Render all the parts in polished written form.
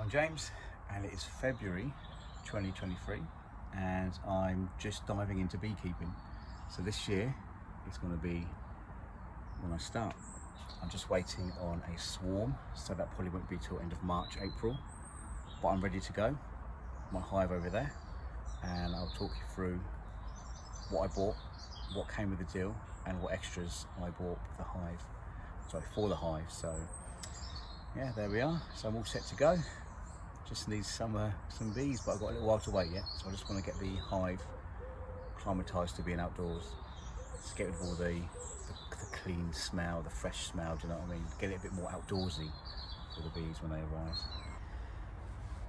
I'm James and it is February 2023 and I'm just diving into beekeeping. So this year is going to be when I start. I'm just waiting on a swarm, so that probably won't be till end of March, April, but I'm ready to go. My hive over there, and I'll talk you through what I bought, what came with the deal, and what extras I bought for the hive. So yeah, there we are. So I'm all set to go. Just need some bees, but I've got a little while to wait yet. So I just want to get the hive climatised to being outdoors. Just get rid of all the clean smell, the fresh smell, do you know what I mean? Get it a bit more outdoorsy for the bees when they arrive.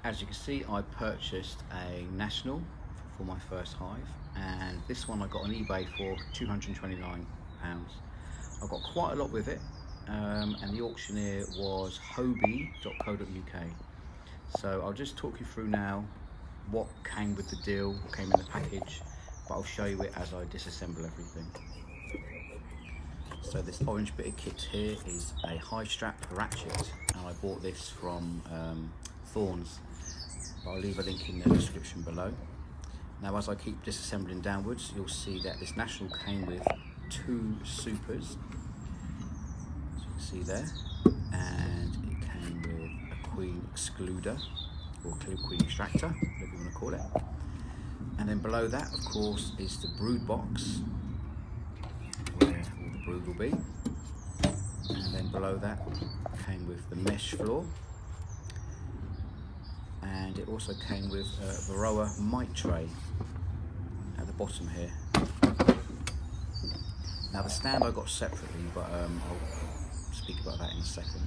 As you can see, I purchased a National for my first hive, and this one I got on eBay for £229. I got quite a lot with it, and the auctioneer was hobie.co.uk. So I'll just talk you through now what came with the deal, what came in the package, but I'll show you it as I disassemble everything. So this orange bit of kit here is a hive strap ratchet, and I bought this from Thorns. I'll leave a link in the description below. Now as I keep disassembling downwards, you'll see that this National came with 2 supers, as you can see there, and it came with a queen excluder, or queen extractor, whatever you want to call it. And then below that, of course, is the brood box, where all the brood will be. And then below that came with the mesh floor. And it also came with a Varroa mite tray at the bottom here. Now the stand I got separately, but I'll speak about that in a second.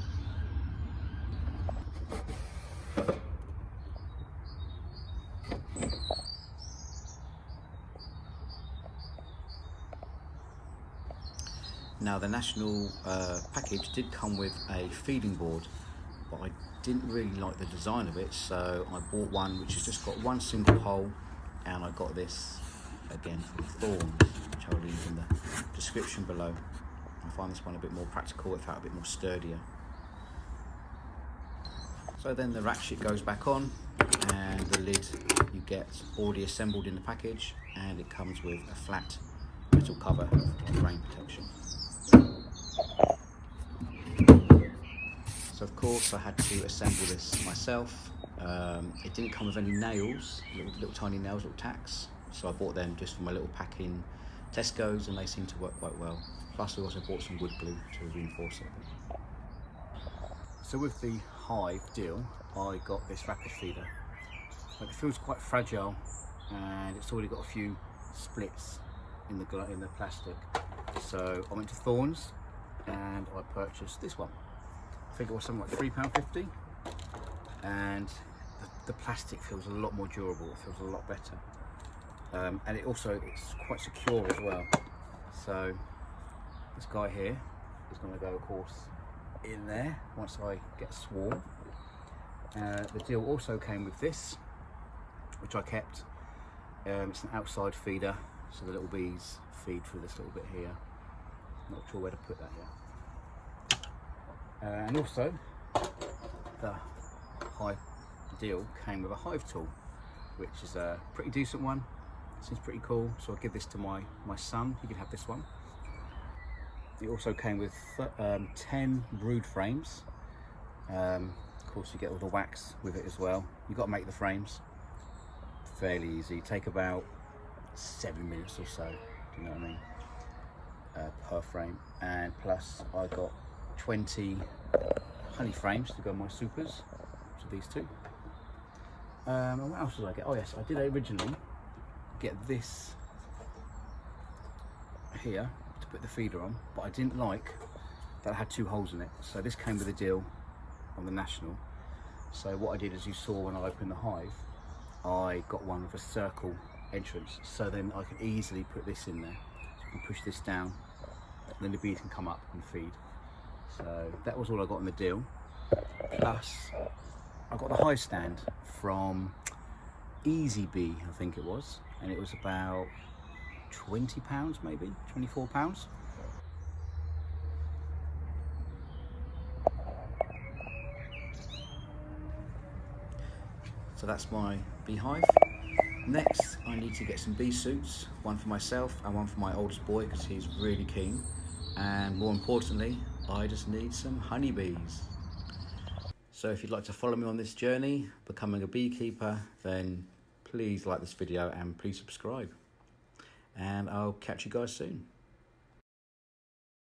Now the National package did come with a feeding board, but I didn't really like the design of it, so I bought one which has just got one single hole, and I got this again from Thorns, which I'll leave in the description below. I find this one a bit more practical, it felt a bit more sturdier. So then the ratchet goes back on, and the lid you get already assembled in the package, and it comes with a flat metal cover for rain protection. So of course I had to assemble this myself. It didn't come with any nails, little tiny nails, little tacks, so I bought them just for my little pack in Tesco's, and they seem to work quite well. Plus I also bought some wood glue to reinforce it. So with the hive deal, I got this rapid feeder, but it feels quite fragile, and it's already got a few splits in the plastic. So I went to Thorns and I purchased this one. I think it was something like £3.50, and the plastic feels a lot more durable, it feels a lot better, and it's quite secure as well. So this guy here is going to go, of course, in there once I get swarm. The deal also came with this, which I kept. It's an outside feeder, so the little bees feed through this little bit here. Not sure where to put that yet. And also, the hive deal came with a hive tool, which is a pretty decent one. Seems pretty cool, so I'll give this to my son. He can have this one. It also came with 10 brood frames. Of course, you get all the wax with it as well. You've got to make the frames. Fairly easy. Take about 7 minutes or so. Do you know what I mean? Per frame. And plus, I got 20 honey frames to go on my supers, so these 2. And what else did I get? Oh yes, I did originally get this here to put the feeder on, but I didn't like that it had 2 holes in it. So this came with a deal on the National. So what I did, as you saw when I opened the hive, I got one with a circle entrance, so then I can easily put this in there. So I can push this down, then the bees can come up and feed. So that was all I got on the deal. Plus I got the hive stand from Easy Bee, I think it was, and it was about £20 maybe, £24. So that's my beehive. Next, I need to get some bee suits, one for myself and one for my oldest boy because he's really keen. And more importantly, I just need some honeybees. So if you'd like to follow me on this journey, becoming a beekeeper, then please like this video and please subscribe. And I'll catch you guys soon.